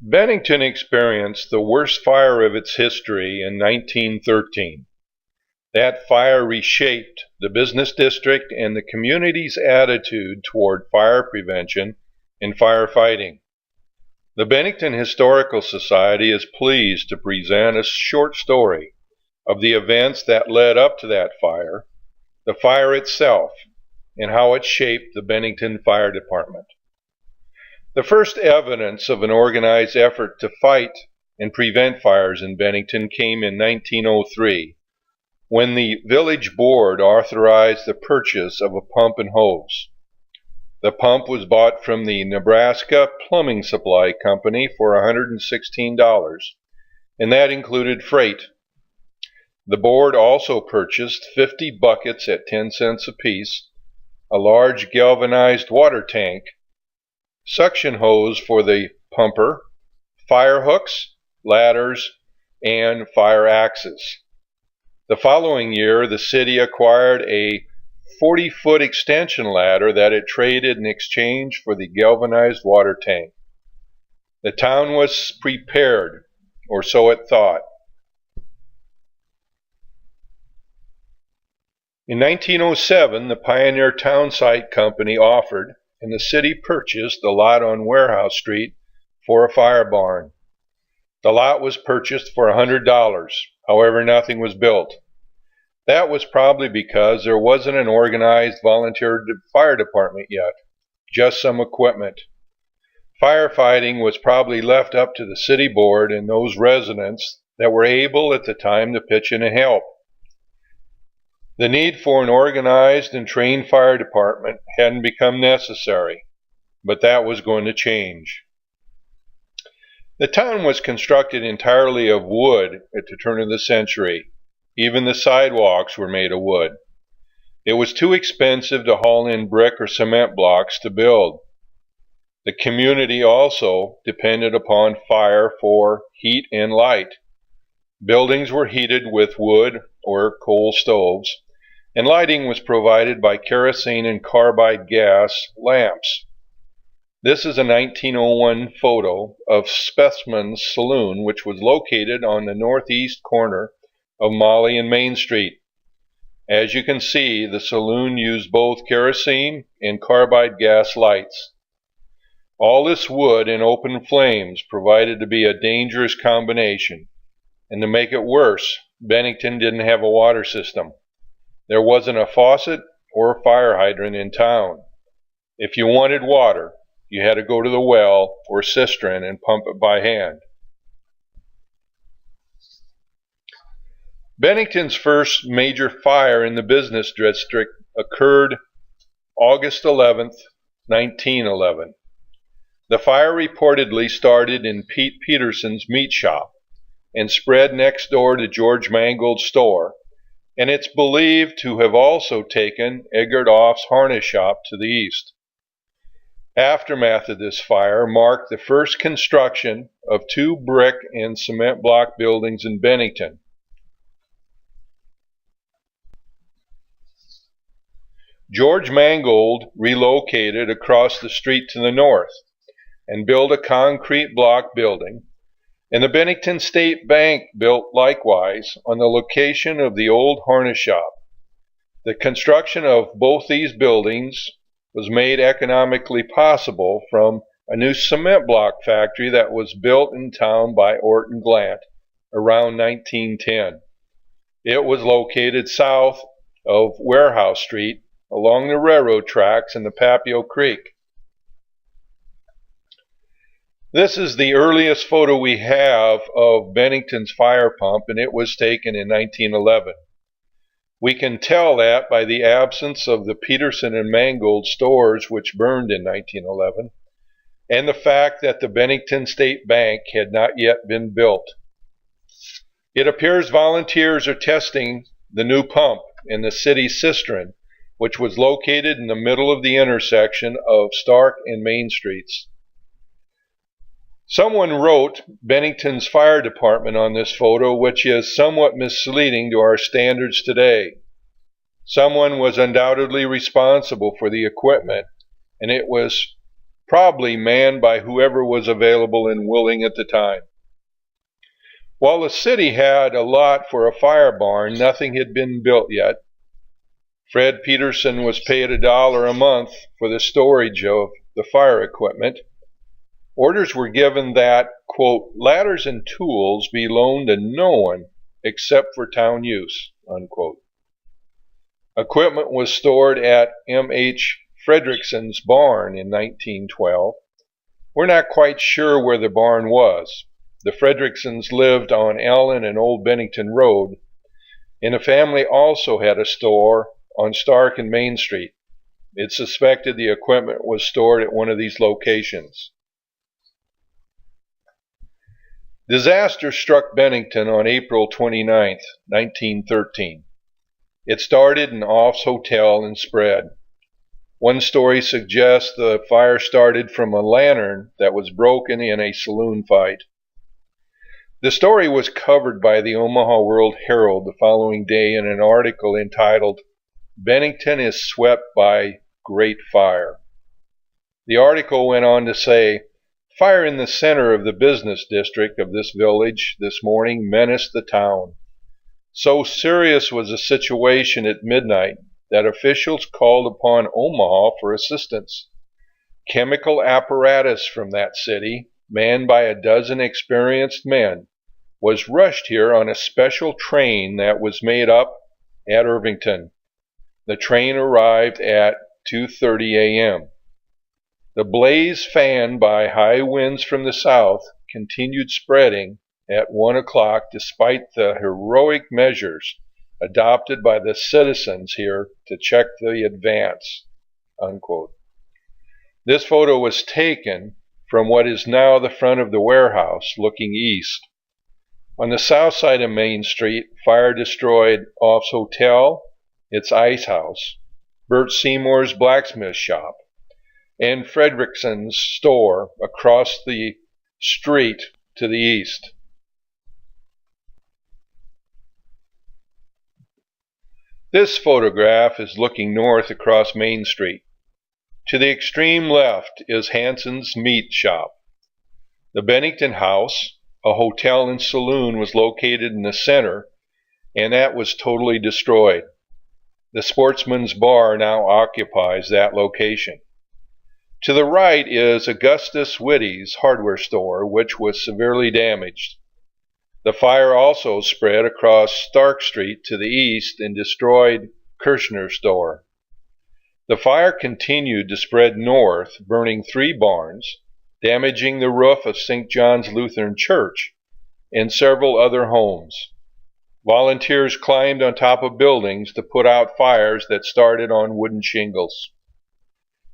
Bennington experienced the worst fire of its history in 1913. That fire reshaped the business district and the community's attitude toward fire prevention and firefighting. The Bennington Historical Society is pleased to present a short story of the events that led up to that fire, the fire itself, and how it shaped the Bennington Fire Department. The first evidence of an organized effort to fight and prevent fires in Bennington came in 1903, when the village board authorized the purchase of a pump and hose. The pump was bought from the Nebraska Plumbing Supply Company for $116, and that included freight. The board also purchased 50 buckets at 10 cents apiece, a large galvanized water tank, suction hose for the pumper, fire hooks, ladders, and fire axes. The following year, the city acquired a 40-foot extension ladder that it traded in exchange for the galvanized water tank. The town was prepared, or so it thought. In 1907, the Pioneer Town Site Company offered, and the city purchased the lot on Warehouse Street for a fire barn. The lot was purchased for $100. However, nothing was built. That was probably because there wasn't an organized volunteer fire department yet, just some equipment. Firefighting was probably left up to the city board and those residents that were able at the time to pitch in and help. The need for an organized and trained fire department hadn't become necessary, but that was going to change. The town was constructed entirely of wood at the turn of the century. Even the sidewalks were made of wood. It was too expensive to haul in brick or cement blocks to build. The community also depended upon fire for heat and light. Buildings were heated with wood or coal stoves, and lighting was provided by kerosene and carbide gas lamps. This is a 1901 photo of Specimen's Saloon, which was located on the northeast corner of Molly and Main Street. As you can see, the saloon used both kerosene and carbide gas lights. All this wood and open flames provided to be a dangerous combination, and to make it worse, Bennington didn't have a water system. There wasn't a faucet or a fire hydrant in town. If you wanted water, you had to go to the well or cistern and pump it by hand. Bennington's first major fire in the business district occurred August 11th, 1911. The fire reportedly started in Pete Peterson's meat shop and spread next door to George Mangold's store, and it's believed to have also taken Eggert Off's harness shop to the east. Aftermath of this fire marked the first construction of 2 brick and cement block buildings in Bennington. George Mangold relocated across the street to the north and built a concrete block building, and the Bennington State Bank built likewise on the location of the old harness shop. The construction of both these buildings was made economically possible from a new cement block factory that was built in town by Orton Glant around 1910. It was located south of Warehouse Street along the railroad tracks in the Papio Creek. This is the earliest photo we have of Bennington's fire pump, and it was taken in 1911. We can tell that by the absence of the Peterson and Mangold stores, which burned in 1911, and the fact that the Bennington State Bank had not yet been built. It appears volunteers are testing the new pump in the city cistern, which was located in the middle of the intersection of Stark and Main Streets. Someone wrote Bennington's fire department on this photo, which is somewhat misleading to our standards today. Someone was undoubtedly responsible for the equipment, and it was probably manned by whoever was available and willing at the time. While the city had a lot for a fire barn, nothing had been built yet. Fred Peterson was paid $1 a month for the storage of the fire equipment. Orders were given that, quote, ladders and tools be loaned to no one except for town use, unquote. Equipment was stored at M.H. Fredrickson's barn in 1912. We're not quite sure where the barn was. The Fredricksons lived on Allen and Old Bennington Road, and the family also had a store on Stark and Main Street. It's suspected the equipment was stored at one of these locations. Disaster struck Bennington on April 29, 1913. It started in Off's Hotel and spread. One story suggests the fire started from a lantern that was broken in a saloon fight. The story was covered by the Omaha World Herald the following day in an article entitled, "Bennington is Swept by Great Fire." The article went on to say, "Fire in the center of the business district of this village this morning menaced the town. So serious was the situation at midnight that officials called upon Omaha for assistance. Chemical apparatus from that city, manned by a dozen experienced men, was rushed here on a special train that was made up at Irvington. The train arrived at 2:30 a.m. The blaze, fanned by high winds from the south, continued spreading at 1 o'clock despite the heroic measures adopted by the citizens here to check the advance," unquote. This photo was taken from what is now the front of the warehouse looking east. On the south side of Main Street, fire destroyed Off's Hotel, its ice house, Bert Seymour's blacksmith shop, and Fredrickson's store across the street to the east. This photograph is looking north across Main Street. To the extreme left is Hanson's meat shop. The Bennington House, a hotel and saloon, was located in the center, and that was totally destroyed. The Sportsman's Bar now occupies that location. To the right is Augustus Whitty's hardware store, which was severely damaged. The fire also spread across Stark Street to the east and destroyed Kirshner's store. The fire continued to spread north, burning 3 barns, damaging the roof of St. John's Lutheran Church and several other homes. Volunteers climbed on top of buildings to put out fires that started on wooden shingles.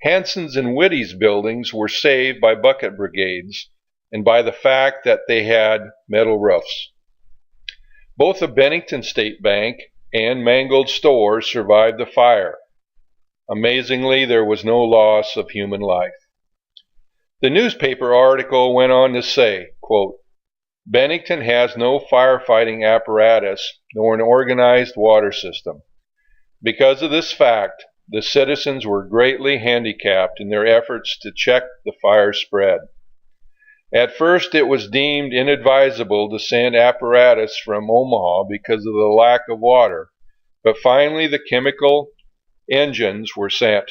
Hanson's and Whitty's buildings were saved by bucket brigades and by the fact that they had metal roofs. Both the Bennington State Bank and Mangold stores survived the fire. Amazingly, there was no loss of human life. The newspaper article went on to say, quote, "Bennington has no firefighting apparatus nor an organized water system. Because of this fact, the citizens were greatly handicapped in their efforts to check the fire spread. At first, it was deemed inadvisable to send apparatus from Omaha because of the lack of water, but finally the chemical engines were sent.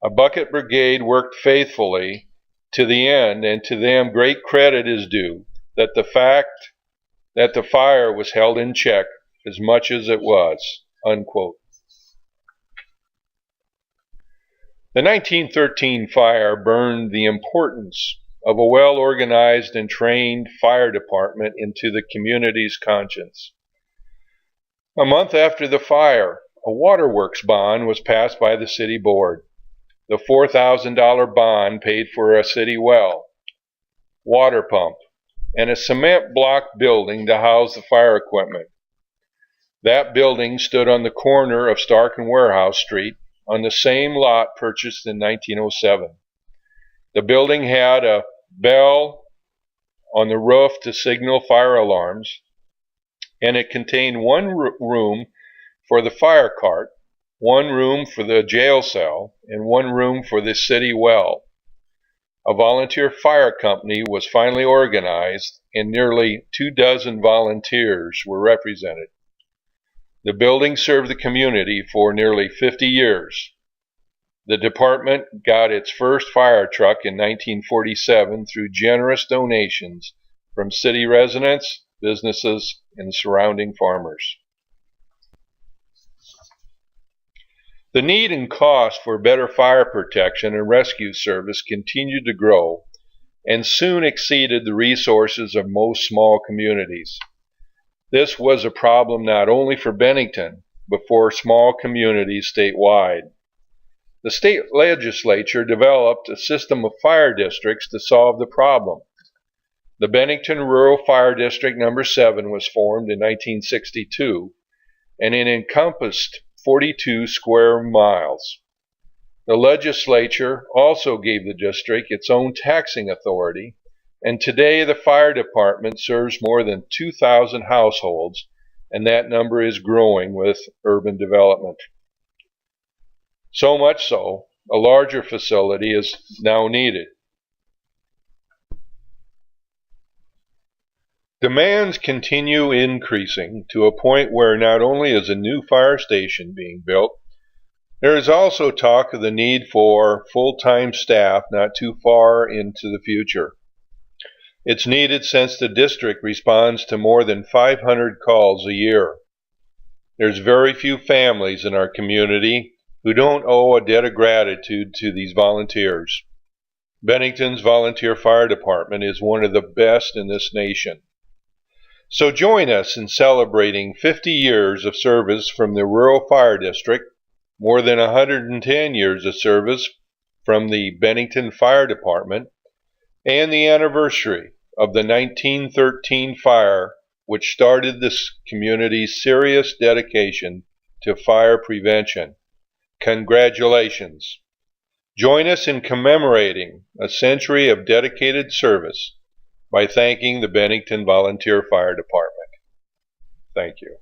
A bucket brigade worked faithfully to the end, and to them great credit is due that the fact that the fire was held in check as much as it was," unquote. The 1913 fire burned the importance of a well-organized and trained fire department into the community's conscience. A month after the fire, a waterworks bond was passed by the city board. The $4,000 bond paid for a city well, water pump, and a cement block building to house the fire equipment. That building stood on the corner of Stark and Warehouse Street on the same lot purchased in 1907. The building had a bell on the roof to signal fire alarms, and it contained one room for the fire cart, one room for the jail cell, and one room for the city well. a volunteer fire company was finally organized and nearly 24 volunteers were represented. The building served the community for nearly 50 years. The department got its first fire truck in 1947 through generous donations from city residents, businesses, and surrounding farmers. The need and cost for better fire protection and rescue service continued to grow and soon exceeded the resources of most small communities. This was a problem not only for Bennington, but for small communities statewide. The state legislature developed a system of fire districts to solve the problem. The Bennington Rural Fire District No. 7 was formed in 1962, and it encompassed 42 square miles. The legislature also gave the district its own taxing authority, and today the fire department serves more than 2,000 households, and that number is growing with urban development. So much so, a larger facility is now needed. Demands continue increasing to a point where not only is a new fire station being built, there is also talk of the need for full-time staff not too far into the future. It's needed since the district responds to more than 500 calls a year. There's very few families in our community who don't owe a debt of gratitude to these volunteers. Bennington's Volunteer Fire Department is one of the best in this nation. So join us in celebrating 50 years of service from the Rural Fire District, more than 110 years of service from the Bennington Fire Department, and the anniversary of the 1913 fire, which started this community's serious dedication to fire prevention. Congratulations! Join us in commemorating a century of dedicated service by thanking the Bennington Volunteer Fire Department. Thank you.